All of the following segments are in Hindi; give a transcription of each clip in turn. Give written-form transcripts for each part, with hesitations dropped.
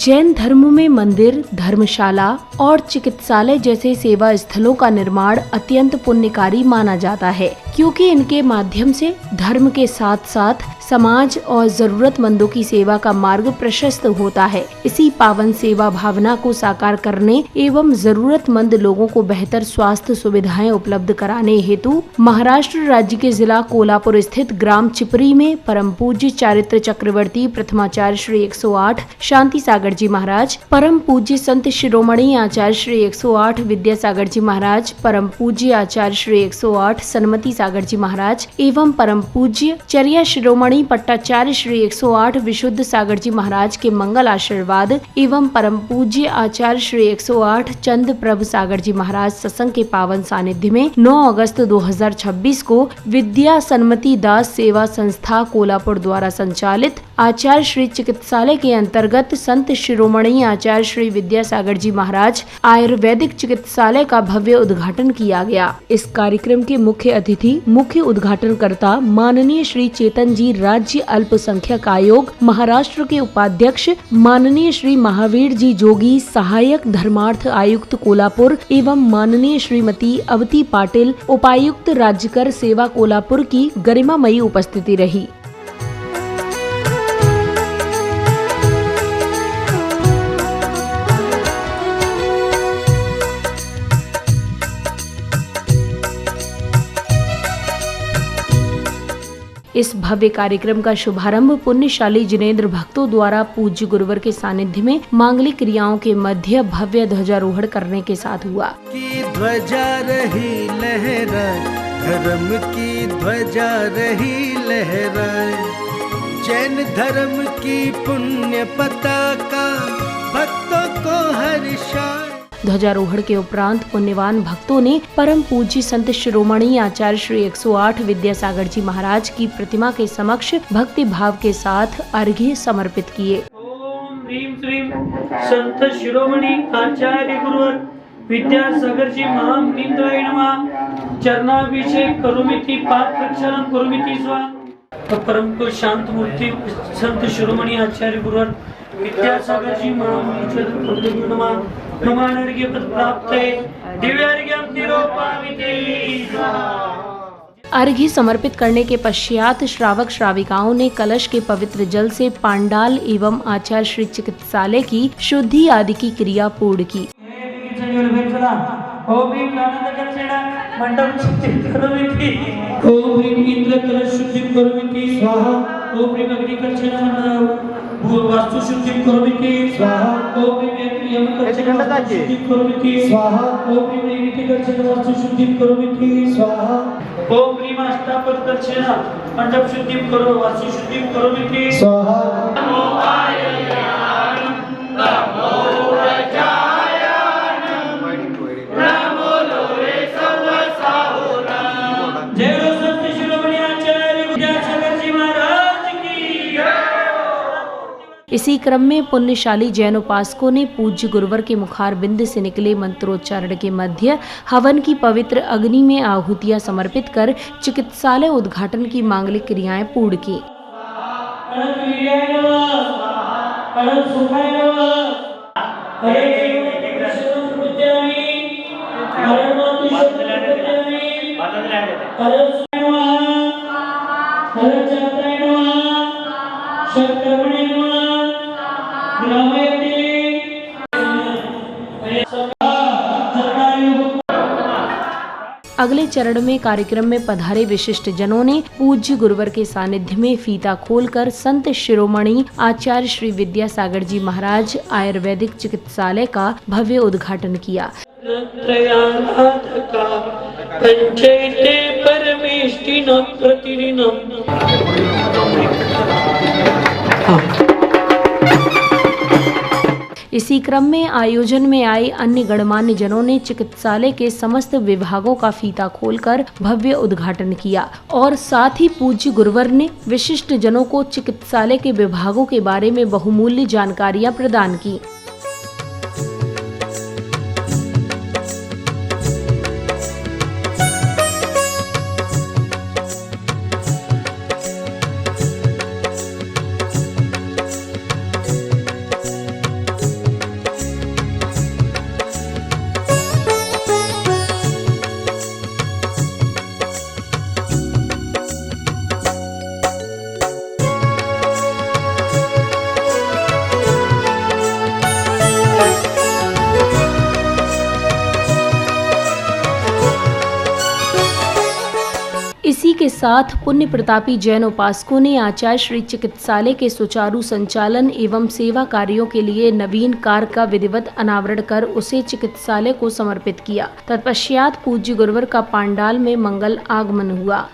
जैन धर्म में मंदिर, धर्मशाला और चिकित्सालय जैसे सेवा स्थलों का निर्माण अत्यंत पुण्यकारी माना जाता है, क्योंकि इनके माध्यम से धर्म के साथ साथ समाज और जरूरतमंदों की सेवा का मार्ग प्रशस्त होता है। इसी पावन सेवा भावना को साकार करने एवं जरूरतमंद लोगों को बेहतर स्वास्थ्य सुविधाएं उपलब्ध कराने हेतु महाराष्ट्र राज्य के जिला कोल्हापुर स्थित ग्राम चिपरी में परम पूज्य चारित्र चक्रवर्ती प्रथमाचार्य श्री 108 शांति सागर जी महाराज, परम पूज्य संत शिरोमणि आचार्य श्री 108 विद्यासागर जी महाराज, परम पूज्य आचार्य श्री 108 सन्मति सागर जी महाराज एवं परम पूज्य चर्या शिरोमणि पट्टाचार्य श्री 108 विशुद्ध सागर जी महाराज के मंगल आशीर्वाद एवं परम पूज्य आचार्य श्री 108 चंद प्रभ सागर जी महाराज सत्संग के पावन सानिध्य में 9 अगस्त 2026 को विद्या सन्मति दास सेवा संस्था कोल्हापुर द्वारा संचालित आचार्य श्री चिकित्सालय के अंतर्गत संत शिरोमणि आचार्य श्री विद्यासागर जी महाराज आयुर्वेदिक चिकित्सालय का भव्य उद्घाटन किया गया। इस कार्यक्रम के मुख्य अतिथि मुख्य उद्घाटनकर्ता माननीय श्री चेतन जी राज्य अल्पसंख्यक आयोग महाराष्ट्र के उपाध्यक्ष माननीय श्री महावीर जी जोगी सहायक धर्मार्थ आयुक्त कोल्हापुर एवं माननीय श्रीमती अवती पाटिल उपायुक्त राज्यकर सेवा कोल्हापुर की गरिमामयी उपस्थिति रही। इस भव्य कार्यक्रम का शुभारंभ पुण्यशाली जिनेंद्र भक्तों द्वारा पूज्य गुरुवर के सानिध्य में मांगलिक क्रियाओं के मध्य भव्य ध्वजारोहण करने के साथ हुआ। की ध्वजा रही लहराए, धर्म की ध्वजा रही लहराए, जैन धर्म की पुण्य पताका भक्तों को हर्षाए। ध्वजारोहण के उपरांत पुण्यवान भक्तों ने परम पूज्य संत शिरोमणि आचार्य श्री 108 विद्यासागर जी महाराज की प्रतिमा के समक्ष भक्ति भाव के साथ अर्घ्य समर्पित किए। ओम ह्रीं श्रीं संत शिरोमणि आचार्य गुरुवर विद्यासागर जी महामनीन्द्राय नमः। चरणाभिषेक करोमीति पाद प्रक्षालनं करोमीति स्वाहा। परम को शांत मूर्ति संत शिरोमणि आचार्य गुरुवर विद्यासागर जी महामनीन्द्राय नमः। नमानर्घ्य पद प्राप्त दिव्यार्घ्यं निरूपयामि स्वाहा। अर्घ्य समर्पित करने के पश्चात श्रावक श्राविकाओं ने कलश के पवित्र जल से पांडाल एवं आचार्य श्री चिकित्सालय की शुद्धि आदि की क्रिया पूर्ण की। वास्तु शुद्धि करोमीति स्वाहा। ओम यम शुद्धि करोमीति स्वाहा। ओम नीति कर्षण वास्तु शुद्धि करोमीति स्वाहा। ओम अष्टापद कर्षण मंडप शुद्धि करो वास्तु शुद्धि करोमीति स्वाहा। इसी क्रम में पुण्यशाली जैन उपासकों ने पूज्य गुरुवर के मुखार बिंद से निकले मंत्रोच्चारण के मध्य हवन की पवित्र अग्नि में आहुतियां समर्पित कर चिकित्सालय उद्घाटन की मांगलिक क्रियाएं पूर्ण की। अगले चरण में कार्यक्रम में पधारे विशिष्ट जनों ने पूज्य गुरुवर के सानिध्य में फीता खोलकर संत शिरोमणि आचार्य श्री विद्यासागर जी महाराज आयुर्वेदिक चिकित्सालय का भव्य उद्घाटन किया। इसी क्रम में आयोजन में आए अन्य गणमान्य जनों ने चिकित्सालय के समस्त विभागों का फीता खोलकर भव्य उद्घाटन किया और साथ ही पूज्य गुरुवर ने विशिष्ट जनों को चिकित्सालय के विभागों के बारे में बहुमूल्य जानकारियां प्रदान की। इसी के साथ पुण्य प्रतापी जैन उपासकों ने आचार्य श्री चिकित्सालय के सुचारू संचालन एवं सेवा कार्यों के लिए नवीन कार का विधिवत अनावरण कर उसे चिकित्सालय को समर्पित किया। तत्पश्चात पूज्य गुरुवर का पांडाल में मंगल आगमन हुआ।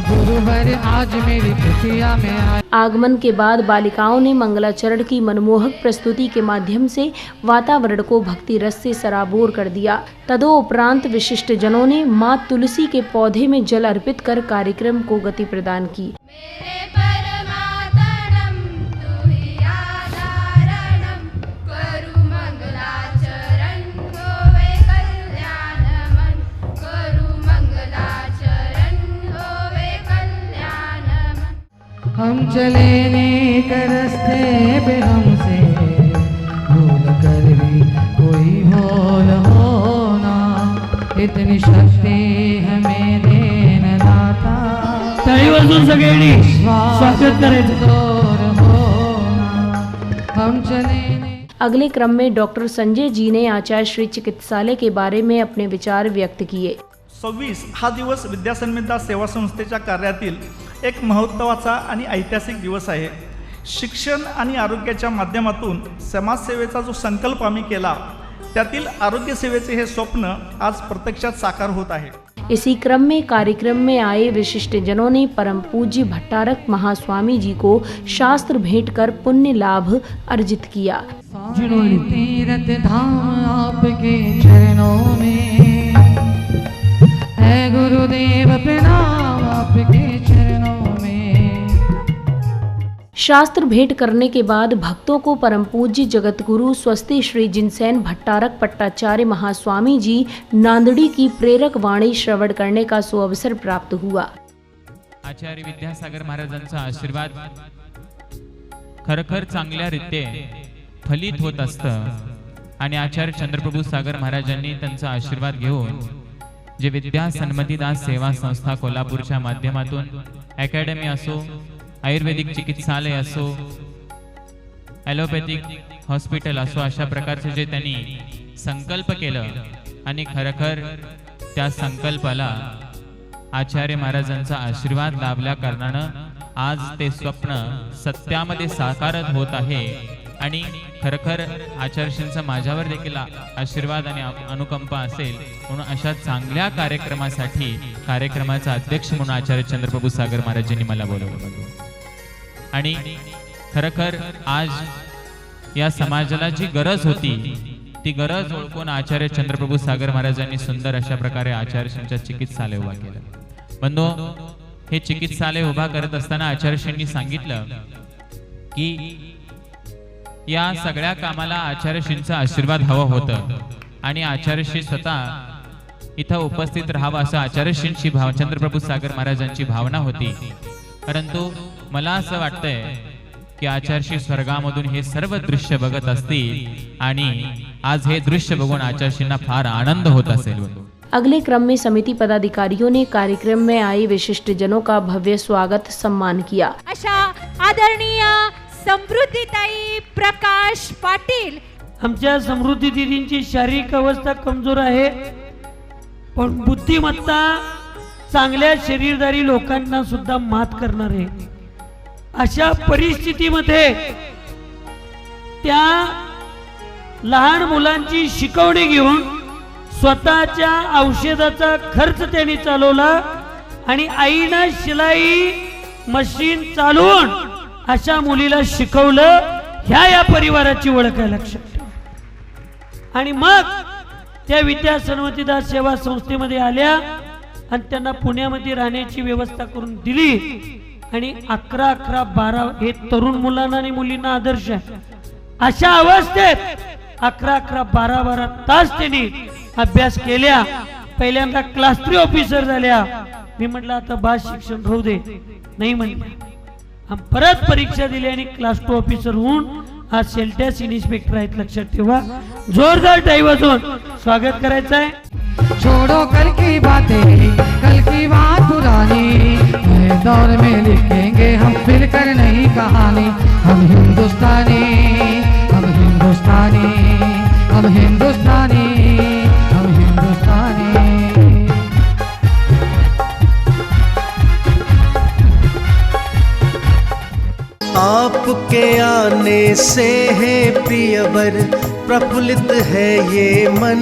गुरुवर आज मेरी खुशियाँ में आए। आगमन के बाद बालिकाओं ने मंगलाचरण की मनमोहक प्रस्तुति के माध्यम से वातावरण को भक्ति रस से सराबोर कर दिया। तदोपरांत विशिष्ट जनों ने मां तुलसी के पौधे में जल अर्पित कर कार्यक्रम को गति प्रदान की। हम चले नेक रास्ते पे हमसे भूल कर भी कोई भूल होना, इतनी शक्ति हमें देना दाता। टाळी वाजवून सगळ्यांनी स्वागत करायचं। हम चले। अगले क्रम में डॉक्टर संजय जी ने आचार्य श्री चिकित्सालय के बारे में अपने विचार व्यक्त किए। 26 हा दिवस विद्यासन्मिता सेवा संस्थेच्या कार्यातील एक महत्त्वाचा आणि ऐतिहासिक दिवस आहे। शिक्षण आणि आरोग्याच्या माध्यमातून समाजसेवेचा जो संकल्प आम्ही केला त्यातील आरोग्य सेवेचे हे स्वप्न आज प्रत्यक्षात साकार होत आहे। इसी क्रम में कार्यक्रम में आए विशिष्ट जनों ने परम पूज्य भट्टारक महास्वामी जी को शास्त्र भेंट कर पुण्य लाभ अर्जित किया। तीर्थ धाम आपके चरणों में है गुरुदेव, प्रणाम आपके चरणों में। शास्त्र भेंट करने के बाद भक्तों को परम पूज्य जगतगुरु स्वस्ति श्री जिनसेन भट्टारक पट्टाचार्य महास्वामी जी नांदड़ी की प्रेरक वाणी श्रवण करने का सुअवसर प्राप्त हुआ। आचार्य विद्यासागर महाराजांचा आशीर्वाद खरखर चांगल्या रीते फलित होत असतं आणि आचार्य चंद्रप्रभू सागर महाराजांनी त्यांचा आशीर्वाद घेऊन जे विद्या सन्मतीदास सेवा संस्था कोल्हापूरच्या माध्यमातून अकॅडमी असो, आयुर्वेदिक चिकित्सालय असो, ॲलोपॅथिक हॉस्पिटल असो, अशा प्रकारचे जे त्यांनी संकल्प केलं आणि खरखर त्या संकल्पाला आचार्य महाराजांचा आशीर्वाद लाभल्या कारणानं आज ते स्वप्न सत्यामध्ये साकारत होत आहे। आणि खरखर आचार्यांचा माझ्यावर देखील आशीर्वाद आणि अनुकंपा असेल म्हणून अशा चांगल्या कार्यक्रमासाठी कार्यक्रमाचा अध्यक्ष म्हणून आचार्य चंद्रप्रभू सागर महाराजांनी मला बोलवलं आणि खरखर आज या समाजाला जी गरज होती ती गरज ओळखून आचार्य चंद्रप्रभू सागर महाराजांनी सुंदर अशा प्रकारे आचार्यांच्या चिकित्सालय उभा केलं। बंधू, हे चिकित्सालय उभा करत असताना आचार्यांनी सांगितलं की या सगळ्या कामाला आचार्यश्रींचा आशीर्वाद हवा होतं आणि आचार्यश्री स्वतः इथं उपस्थित राहावं असं आचार्यश्रींची चंद्रप्रभू सागर महाराजांची भावना होती। परंतु मला असं वाटतंय की आचार्यश्री स्वर्गामधून हे सर्व दृश्य बघत असतील आणि आज हे दृश्य बघून आचार्यश्रींना फार आनंद होत असेल। अगले क्रम में समिति पदाधिकारियों ने कार्यक्रम में आए विशिष्ट जनों का भव्य स्वागत सम्मान किया। अशा आदरणीय समृद्धीताई प्रकाश पाटील। आमच्या समृद्धी दीदींची शारीरिक अवस्था कमजोर आहे, पण बुद्धिमत्ता चांगल्या शरीरधारी लोकांना सुद्धा मात करणार आहे। अशा परिस्थितीमध्ये त्या लहान मुलांची शिकवणी घेऊन स्वतःच्या औषधाचा खर्च त्यांनी चालवला आणि आईनं शिलाई मशीन चालवून अशा मुलीला शिकवलं। ह्या परिवाराची ओळख आहे, लक्षात ठेवा। आणि मग त्या विद्या सन्मतीदास सेवा संस्थेमध्ये आल्या आणि त्यांना पुण्यामध्ये राहण्याची व्यवस्था करून दिली आणि 11, 12 हे तरुण मुलांना आणि मुलींना आदर्श आहे। अशा अवस्थेत 11, 12 तास त्यांनी अभ्यास केल्या, पहिल्यांदा क्लास 3 ऑफिसर झाल्या. मी म्हटलं आता बस शिक्षण राहू दे, नाही म्हणले. परत परीक्षा दिली आणि क्लास 2 ऑफिसर होऊन आज सेल टॅक्स इन्स्पेक्टर आहेत. लक्षात ठेवा. जोरदार टाळी वाजवून स्वागत करायचं आहे. छोड़ो कल की बात पुरानी, नए दौर में लिखेंगे हम फिर कर नई कहानी. हम हिंदुस्तानी, हम हिंदुस्तानी, हम हिंदुस्तानी, हम हिंदुस्तानी. आपके आने से है प्रियवर प्रफुल्लित है ये मन.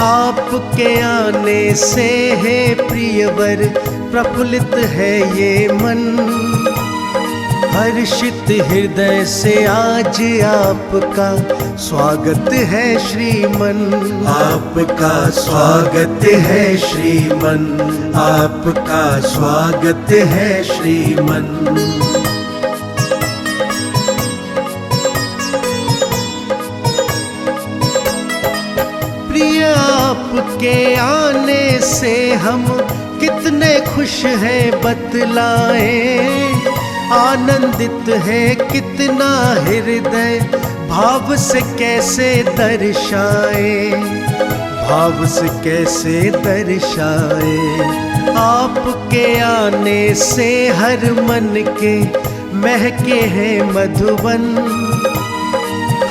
आपके आने से है प्रियवर प्रफुल्लित है ये मन. हर्षित हृदय से आज आपका स्वागत है श्रीमन. आपका स्वागत है श्रीमन, आपका स्वागत है श्रीमन. प्रिय आपके आने से हम कितने खुश हैं बतलाएं. आनंदित है कितना हृदय, भाव से कैसे दर्शाए, भाव से कैसे दर्शाए. आपके आने से हर मन के महके हैं मधुबन.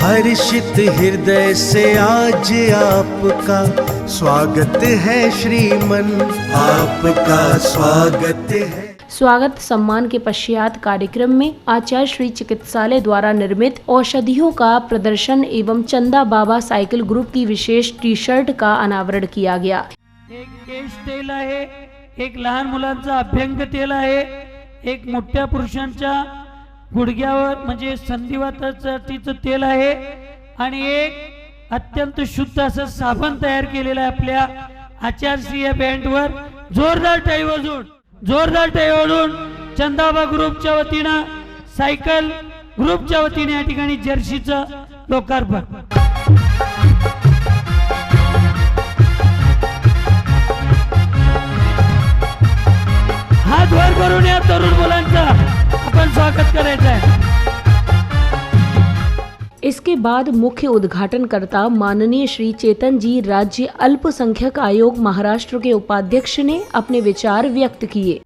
हर्षित हृदय से आज आपका स्वागत है श्रीमन. आपका स्वागत है. स्वागत सम्मान के पश्चात कार्यक्रम में आचार्य श्री चिकित्सालय द्वारा निर्मित औषधियों का प्रदर्शन एवं चंदा बाबा साइकिल ग्रुप की विशेष टी शर्ट का अनावरण किया गया. एक केश तेल आहे, एक लहान मुलांचा अभ्यंग तेल आहे, एक मोठ्या पुरुषांच्या गुडघ्यावर म्हणजे संधिवाताचं तेल आहे आणि एक अत्यंत शुद्ध असं साबण तयार केलेलं आहे आपल्या आचार्य या बँडवर. जोरदार टाळी वाजवून, जोरदार टाळी वाजवून चंदाबा ग्रुपच्या वतीनं, सायकल ग्रुपच्या वतीने या ठिकाणी जर्सीचं लोकार्पण. हात वर करून या तरुण मुलांचा आपण स्वागत करायचं आहे. इसके बाद मुख्य उद्घाटनकर्ता माननीय श्री चेतन जी राज्य अल्पसंख्यक आयोग महाराष्ट्र के उपाध्यक्ष ने अपने विचार व्यक्त किए.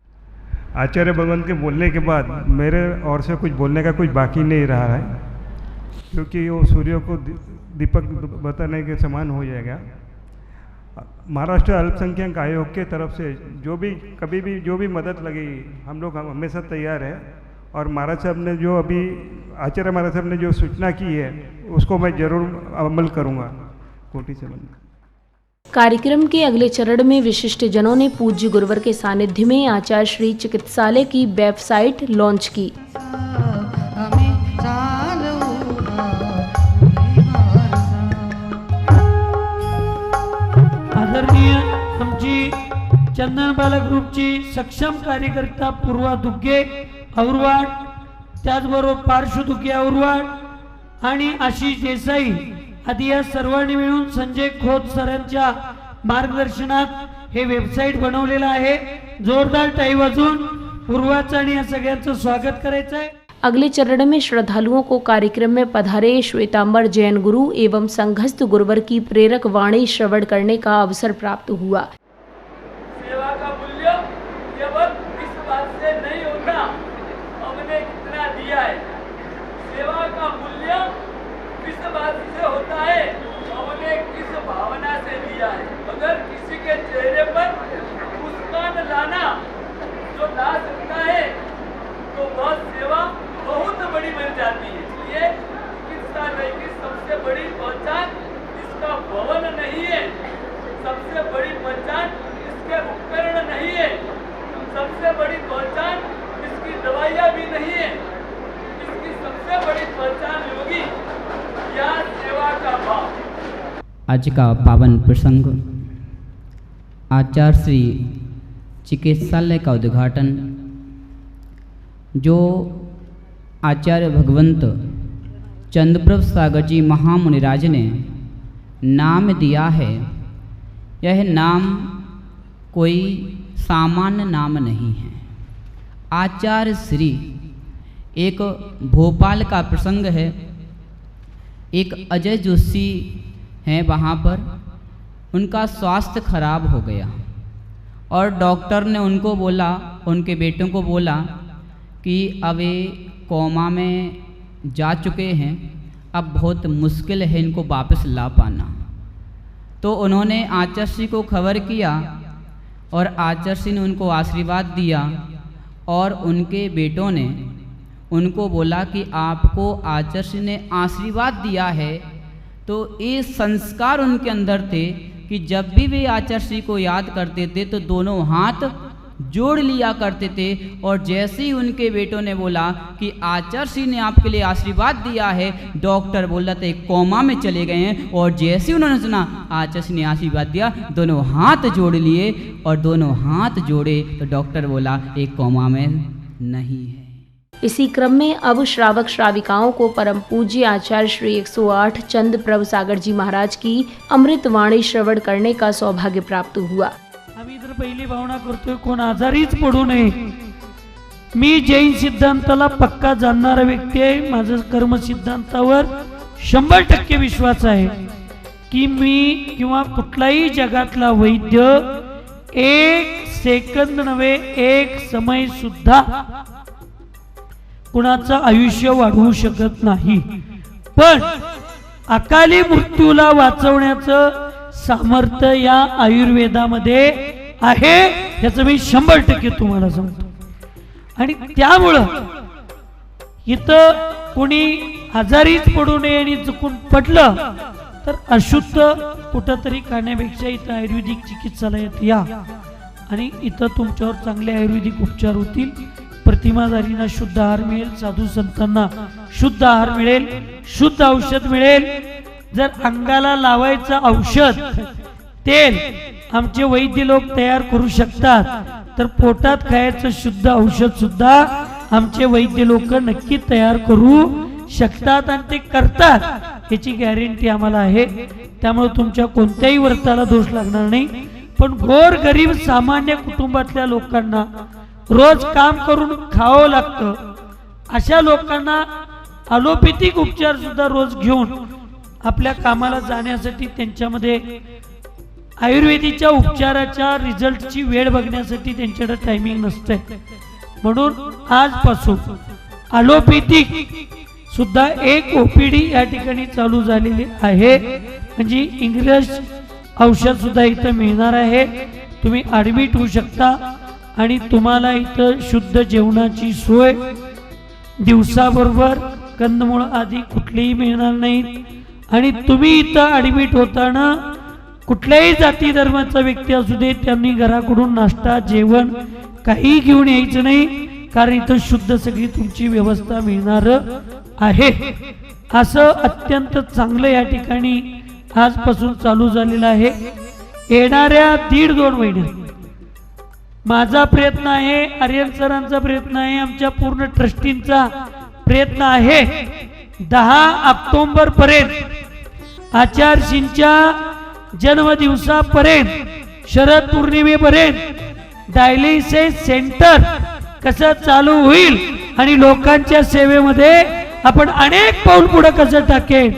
आचार्य भगवान के बोलने के बाद मेरे और से कुछ बोलने का कुछ बाकी नहीं रहा है, क्योंकि वो सूर्य को दीपक बताने के समान हो जाएगा. महाराष्ट्र अल्पसंख्यक आयोग के तरफ से जो भी कभी भी जो भी मदद लगी हम लोग हमेशा तैयार है. और महाराज साहब ने जो अभी आचार्य महाराज साहब ने जो सूचना की है उसको मैं जरूर अमल करूँगा. कोटि से बंद. कार्यक्रम के अगले चरण में विशिष्ट जनों ने पूज्य गुरुवर के सानिध्य में आचार्य श्री चिकित्सालय की वेबसाइट लॉन्च की. आदरणीय आमची चंदनबाला ग्रुपची सक्षम कार्यकर्ता पूर्वा दुग्गे औरवाड, त्याचबरोबर पार्श्व दुग्गे औरवाड आणि आशिष देसाई आदी या सर्वांनी मिळून संजय खोत सरांच्या मार्गदर्शनात हे वेबसाईट बनवलेलं आहे. जोरदार टाळी वाजवून पूर्वाचं आणि या सगळ्यांचं स्वागत करायचं आहे. अगले चरण में श्रद्धालुओं को कार्यक्रम में पधारे श्वेतांबर जैन गुरु एवं संघस्थ गुरुवर की प्रेरक वाणी श्रवण करने का अवसर प्राप्त हुआ. सेवा का मूल्य केवल इस बात से नहीं होता हमने कितना दिया है. सेवा का मूल्य किस बात से होता है, हमने किस भावना से दिया है. अगर किसी के चेहरे पर मुस्कान लाना जो ला सकता है तो वह सेवा बहुत बड़ी बन जाती है. इसलिए चिकित्सालय की सबसे बड़ी पहचान इसका भवन नहीं है, सबसे बड़ी पहचान इसके उपकरण नहीं है, सबसे बड़ी पहचान इसकी दवाइयाँ भी नहीं है. इसकी सबसे बड़ी पहचान होगी या सेवा का भाव. आज का पावन प्रसंग आचार्य श्री चिकित्सालय का उद्घाटन जो आचार्य भगवंत चंद्रप्रभ सागर जी महामुनिराज ने नाम दिया है, यह नाम कोई सामान्य नाम नहीं है। आचार्य श्री, एक भोपाल का प्रसंग है, एक अजय जोशी हैं वहाँ पर, उनका स्वास्थ्य खराब हो गया और डॉक्टर ने उनको बोला, उनके बेटों को बोला कि अब ये कोमा में जा चुके हैं, अब बहुत मुश्किल है इनको वापस ला पाना। तो उन्होंने आचार्य श्री को खबर किया और आचार्य श्री ने उनको आशीर्वाद दिया और उनके बेटों ने उनको बोला कि आपको आचार्य श्री ने आशीर्वाद दिया है। तो ये संस्कार उनके अंदर थे कि जब भी वे आचार्य श्री को याद करते थे तो दोनों हाथ जोड़ लिया करते थे। और जैसे ही उनके बेटों ने बोला कि आचार्य श्री ने आपके लिए आशीर्वाद दिया है, डॉक्टर बोल रहे थे कोमा में चले गए हैं, और जैसे ही उन्होंने सुना आचार्य श्री ने आशीर्वाद दिया, दोनों हाथ जोड़ लिए और दोनों हाथ जोड़े तो डॉक्टर बोला एक कोमा में नहीं है। इसी क्रम में अब श्रावक श्राविकाओं को परम पूज्य आचार्य श्री 108 चंद प्रभु सागर जी महाराज की अमृत वाणी श्रवण करने का सौभाग्य प्राप्त हुआ। आम्ही तर पहिली भावना करतोय कोण आजारीच पडू नये। मी जैन सिद्धांताला पक्का जाणणारा व्यक्ती आहे। माझं कर्म सिद्धांतावर 100% विश्वास आहे की मी किंवा कुठलाही जगातला वैद्य एक सेकंद नव्हे, एक समय सुद्धा कुणाचं आयुष्य वाढवू शकत नाही, पण अकाली मृत्यूला वाचवण्याचं सामर्थ्य या आयुर्वेदामध्ये आहे, याचं मी 100% तुम्हाला सांगतो। आणि त्यामुळं इथं कोणी आजारीच पडू नये आणि चुकून पडलं तर अशुद्ध कुठंतरी खाण्यापेक्षा इथं आयुर्वेदिक चिकित्सालयात या आणि इथं तुमच्यावर चांगले आयुर्वेदिक उपचार होतील। प्रतिमाधारींना शुद्ध आहार मिळेल, साधू संतांना शुद्ध आहार मिळेल, शुद्ध औषध मिळेल। जर अंगाला लावायचं औषध तेल आमचे वैद्य लोक तयार करू शकतात, तर पोटात खायचं शुद्ध औषध सुद्धा आमचे वैद्य लोक नक्की तयार करू शकतात आणि ते करतात, याची गॅरंटी आम्हाला आहे। त्यामुळे तुमच्या कोणत्याही व्रताला दोष लागणार नाही। पण गोर गरीब सामान्य कुटुंबातल्या लोकांना रोज काम करून खावं लागतं, अशा लोकांना ॲलोपॅथिक उपचार सुद्धा रोज घेऊन आपल्या कामाला जाण्यासाठी त्यांच्यामध्ये आयुर्वेदिकच्या उपचाराच्या रिझल्टची वेळ बघण्यासाठी त्यांच्याकडे टायमिंग नसते। म्हणून आजपासून ॲलोपॅथिक सुद्धा एक ओपीडी या ठिकाणी चालू झालेली आहे, म्हणजे इंग्रज औषध सुद्धा इथं मिळणार आहे। तुम्ही ॲडमिट होऊ शकता आणि तुम्हाला इथं शुद्ध जेवणाची सोय, दिवसाबरोबर कंदमूळ आदी कुठलेही मिळणार नाहीत। आणि तुम्ही इथं ॲडमिट होताना कुठल्याही जाती धर्माचा व्यक्ती असू दे, त्यांनी घराकडून नाश्ता जेवण काही घेऊन यायचं नाही, कारण इथं शुद्ध सगळी तुमची व्यवस्था मिळणार आहे। असं अत्यंत चांगलं या ठिकाणी आजपासून चालू झालेलं आहे। येणाऱ्या 1.5-2 महिन्यात माझा प्रयत्न आहे, आर्यन सरांचा प्रयत्न आहे, आमच्या पूर्ण ट्रस्टींचा प्रयत्न आहे, 10 ऑक्टोबर पर्यंत आचार्यजींच्या जन्मदिवसापर्यंत शरद पौर्णिमेपर्यंत डायलिसिस सेंटर कसं चालू होईल आणि लोकांच्या सेवेमध्ये आपण अनेक पाऊल पुढे कसं टाकेल